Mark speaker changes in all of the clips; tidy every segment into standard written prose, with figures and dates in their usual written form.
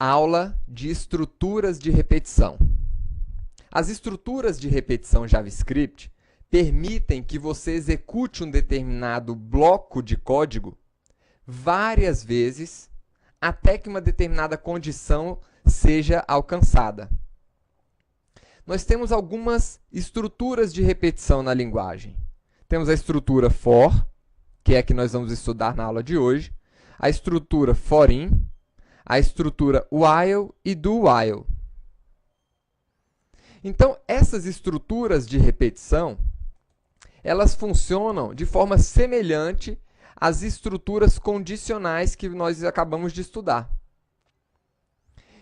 Speaker 1: Aula de estruturas de repetição. As estruturas de repetição JavaScript permitem que você execute um determinado bloco de código várias vezes até que uma determinada condição seja alcançada. Nós temos algumas estruturas de repetição na linguagem. Temos a estrutura for, que é a que nós vamos estudar na aula de hoje, a estrutura for-in, a estrutura while e do while. Então, essas estruturas de repetição, elas funcionam de forma semelhante às estruturas condicionais que nós acabamos de estudar.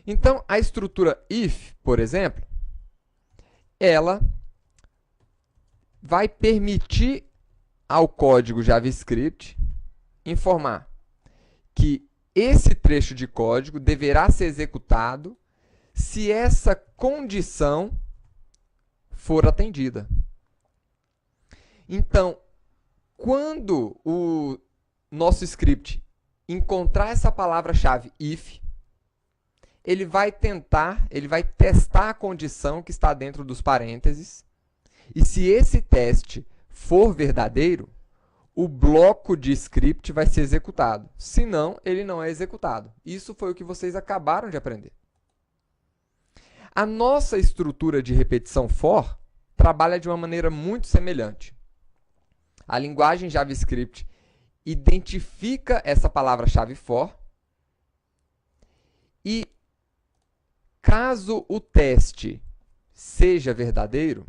Speaker 1: Então, a estrutura if, por exemplo, ela vai permitir ao código JavaScript informar que esse trecho de código deverá ser executado se essa condição for atendida. Então, quando o nosso script encontrar essa palavra-chave if, ele vai testar a condição que está dentro dos parênteses, e se esse teste for verdadeiro, o bloco de script vai ser executado. Se não, ele não é executado. Isso foi o que vocês acabaram de aprender. A nossa estrutura de repetição for trabalha de uma maneira muito semelhante. A linguagem JavaScript identifica essa palavra-chave for e, caso o teste seja verdadeiro,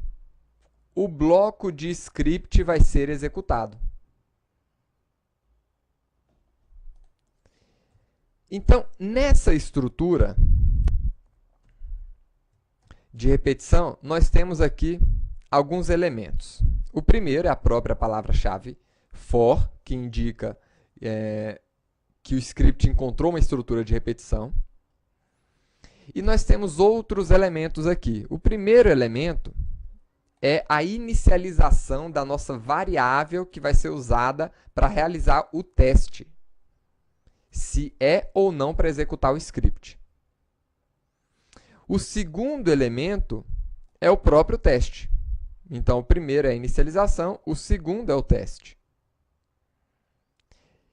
Speaker 1: o bloco de script vai ser executado. Então, nessa estrutura de repetição, nós temos aqui alguns elementos. O primeiro é a própria palavra-chave for, que indica que o script encontrou uma estrutura de repetição. E nós temos outros elementos aqui. O primeiro elemento é a inicialização da nossa variável que vai ser usada para realizar o teste, se é ou não para executar o script. O segundo elemento é o próprio teste. Então, o primeiro é a inicialização, o segundo é o teste.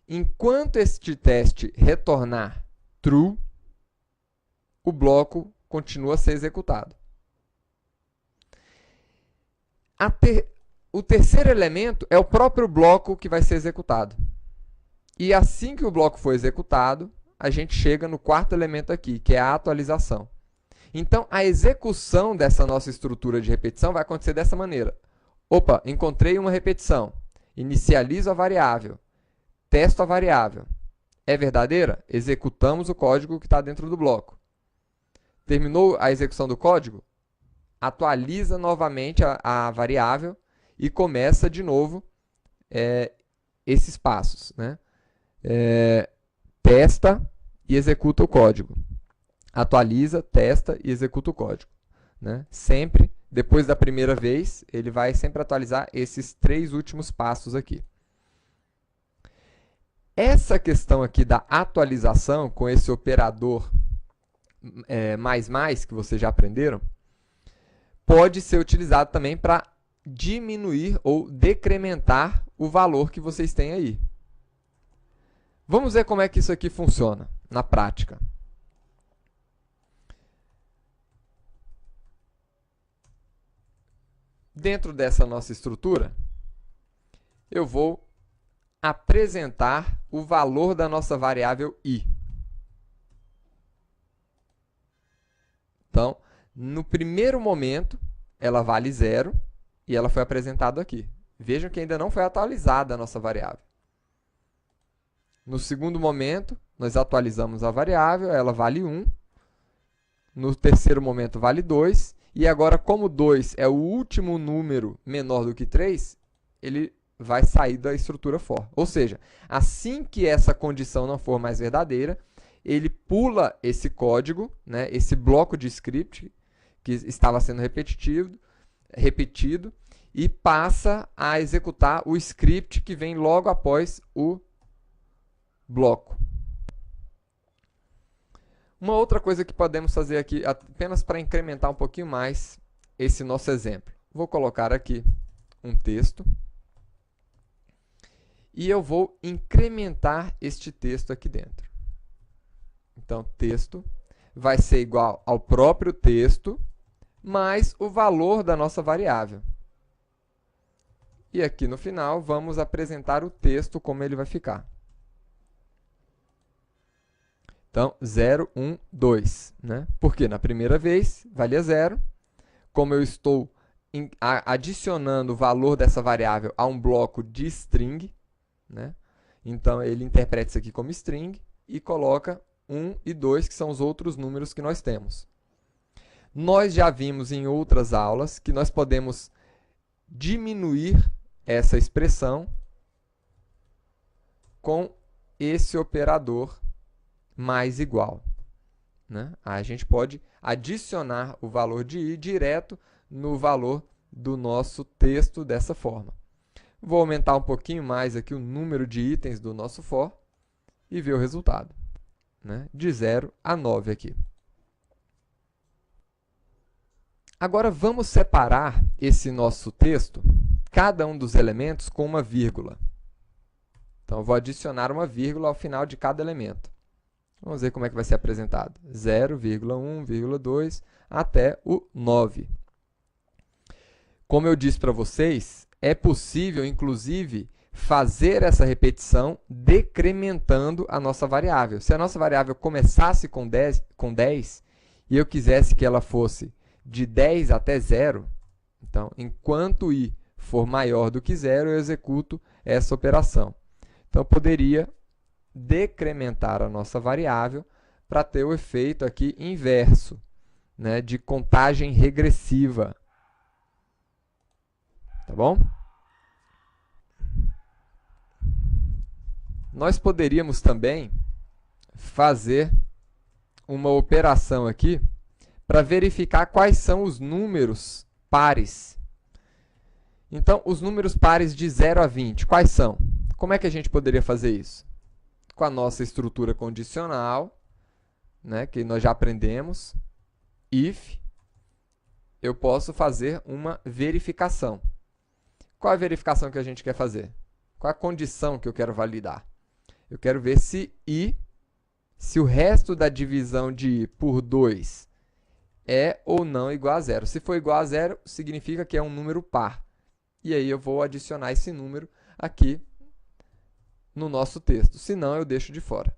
Speaker 1: Enquanto este teste retornar true, o bloco continua a ser executado. O terceiro elemento é o próprio bloco que vai ser executado. E assim que o bloco for executado, a gente chega no quarto elemento aqui, que é a atualização. Então, a execução dessa nossa estrutura de repetição vai acontecer dessa maneira. Opa, encontrei uma repetição. Inicializo a variável. Testo a variável. É verdadeira? Executamos o código que está dentro do bloco. Terminou a execução do código? Atualiza novamente a variável e começa de novo esses passos, né? Testa e executa o código. Atualiza, testa e executa o código, né? Sempre, depois da primeira vez, ele vai sempre atualizar esses três últimos passos aqui. Essa questão aqui da atualização, com esse operador mais que vocês já aprenderam, pode ser utilizado também para diminuir ou decrementar o valor que vocês têm aí. Vamos ver como é que isso aqui funciona na prática. Dentro dessa nossa estrutura, eu vou apresentar o valor da nossa variável i. Então, no primeiro momento, ela vale 0 e ela foi apresentada aqui. Vejam que ainda não foi atualizada a nossa variável. No segundo momento, nós atualizamos a variável, ela vale 1. No terceiro momento, vale 2. E agora, como 2 é o último número menor do que 3, ele vai sair da estrutura for. Ou seja, assim que essa condição não for mais verdadeira, ele pula esse código, né, esse bloco de script que estava sendo repetido e passa a executar o script que vem logo após o bloco. Uma outra coisa que podemos fazer aqui, apenas para incrementar um pouquinho mais esse nosso exemplo. Vou colocar aqui um texto e eu vou incrementar este texto aqui dentro. Então, texto vai ser igual ao próprio texto mais o valor da nossa variável. E aqui no final, vamos apresentar o texto como ele vai ficar. Então, 0, 1, 2. Né? Porque na primeira vez valia 0. Como eu estou adicionando o valor dessa variável a um bloco de string, né? Então ele interpreta isso aqui como string e coloca 1 e 2, que são os outros números que nós temos. Nós já vimos em outras aulas que nós podemos diminuir essa expressão com esse operador mais igual. Né? A gente pode adicionar o valor de i direto no valor do nosso texto dessa forma. Vou aumentar um pouquinho mais aqui o número de itens do nosso for e ver o resultado. Né? De 0 a 9 aqui. Agora vamos separar esse nosso texto, cada um dos elementos, com uma vírgula. Então, eu vou adicionar uma vírgula ao final de cada elemento. Vamos ver como é que vai ser apresentado. 0,1, 2, até o 9. Como eu disse para vocês, é possível, inclusive, fazer essa repetição decrementando a nossa variável. Se a nossa variável começasse com 10 e eu quisesse que ela fosse de 10 até 0, então, enquanto i for maior do que 0, eu executo essa operação. Então, eu poderia decrementar a nossa variável para ter o efeito aqui inverso, né, de contagem regressiva. Tá bom? Nós poderíamos também fazer uma operação aqui para verificar quais são os números pares. Então, os números pares de 0 a 20, quais são? Como é que a gente poderia fazer isso? Com a nossa estrutura condicional, né, que nós já aprendemos, if, eu posso fazer uma verificação. Qual é a verificação que a gente quer fazer? Qual é a condição que eu quero validar? Eu quero ver se o resto da divisão de i por 2 é ou não igual a 0. Se for igual a 0, significa que é um número par. E aí eu vou adicionar esse número aqui no nosso texto. Se não, eu deixo de fora.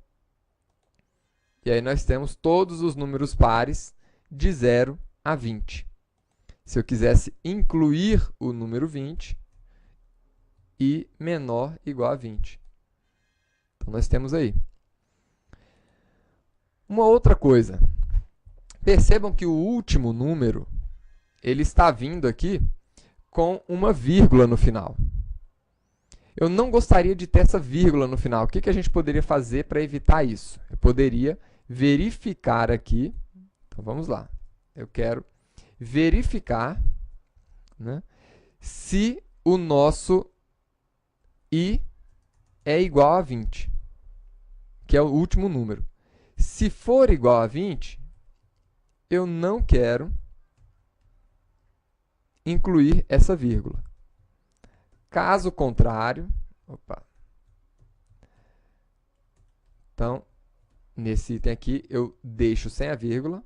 Speaker 1: E aí nós temos todos os números pares de 0 a 20. Se eu quisesse incluir o número 20, i menor igual a 20. Então, nós temos aí. Uma outra coisa. Percebam que o último número ele está vindo aqui com uma vírgula no final. Eu não gostaria de ter essa vírgula no final. O que a gente poderia fazer para evitar isso? Eu poderia verificar aqui. Então, vamos lá. Eu quero verificar, né, se o nosso i é igual a 20, que é o último número. Se for igual a 20, eu não quero incluir essa vírgula. Caso contrário, então, nesse item aqui, eu deixo sem a vírgula.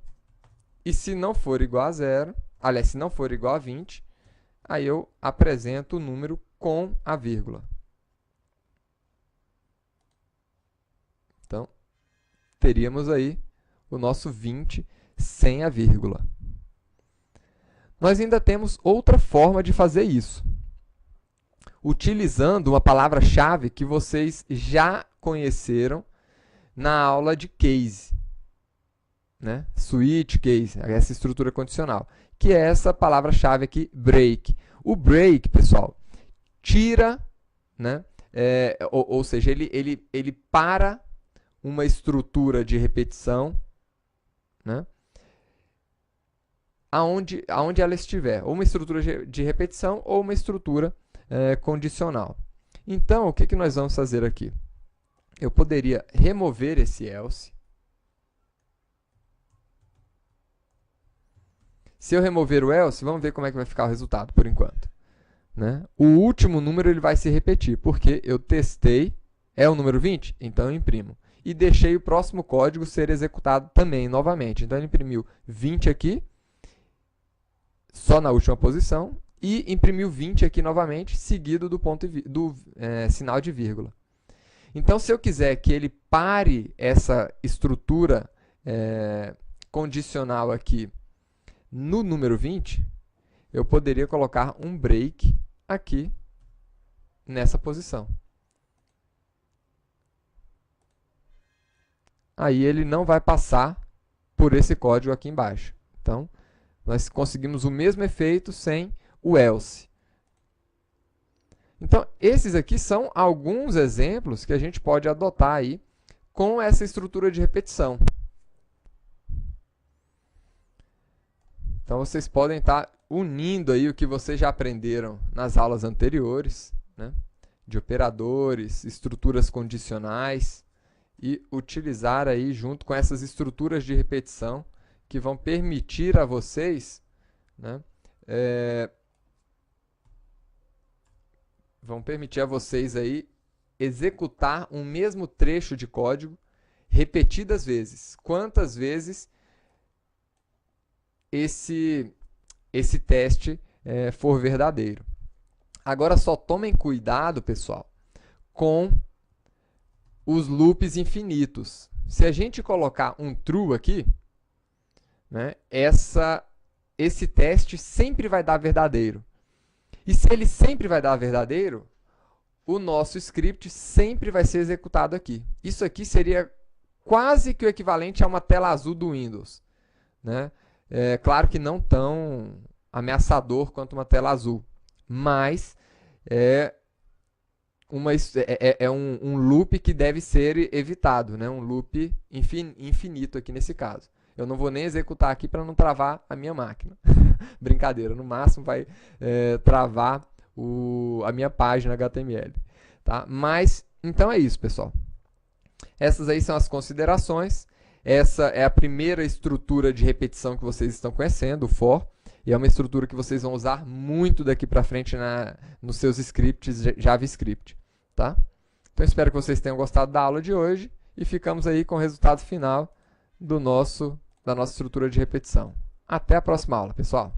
Speaker 1: E se não for igual a 0, aliás, se não for igual a 20, aí eu apresento o número com a vírgula. Então, teríamos aí o nosso 20 sem a vírgula. Nós ainda temos outra forma de fazer isso, utilizando uma palavra-chave que vocês já conheceram na aula de case, né? Switch case, essa estrutura condicional, que é essa palavra-chave aqui, break. O break, pessoal, tira, né? Ou seja, ele para uma estrutura de repetição, né, aonde ela estiver, ou uma estrutura de repetição ou uma estrutura condicional. Então, o que nós vamos fazer aqui? Eu poderia remover esse else, Se eu remover o else, vamos ver como é que vai ficar o resultado por enquanto. Né? O último número ele vai se repetir, porque eu testei, é o número 20? Então eu imprimo. E deixei o próximo código ser executado também, novamente. Então ele imprimiu 20 aqui, só na última posição, e imprimiu 20 aqui novamente, seguido do, sinal de vírgula. Então, se eu quiser que ele pare essa estrutura condicional aqui no número 20, eu poderia colocar um break aqui nessa posição. Aí ele não vai passar por esse código aqui embaixo. Então, nós conseguimos o mesmo efeito sem o else. Então, esses aqui são alguns exemplos que a gente pode adotar aí com essa estrutura de repetição. Então, vocês podem estar unindo aí o que vocês já aprenderam nas aulas anteriores, né, de operadores, estruturas condicionais, e utilizar aí junto com essas estruturas de repetição que vão permitir a vocês, né, aí executar um mesmo trecho de código repetidas vezes. Quantas vezes esse teste for verdadeiro. Agora só tomem cuidado, pessoal, com os loops infinitos. Se a gente colocar um true aqui, né, esse teste sempre vai dar verdadeiro. E se ele sempre vai dar verdadeiro, o nosso script sempre vai ser executado aqui. Isso aqui seria quase que o equivalente a uma tela azul do Windows, né? Claro que não tão ameaçador quanto uma tela azul, mas é um loop que deve ser evitado, né? Um loop infinito aqui nesse caso. Eu não vou nem executar aqui para não travar a minha máquina. Brincadeira, no máximo vai travar a minha página HTML. Tá? Mas, então é isso, pessoal. Essas aí são as considerações. Essa é a primeira estrutura de repetição que vocês estão conhecendo, o for. E é uma estrutura que vocês vão usar muito daqui para frente nos seus scripts JavaScript. Tá? Então, espero que vocês tenham gostado da aula de hoje. E ficamos aí com o resultado final da nossa estrutura de repetição. Até a próxima aula, pessoal!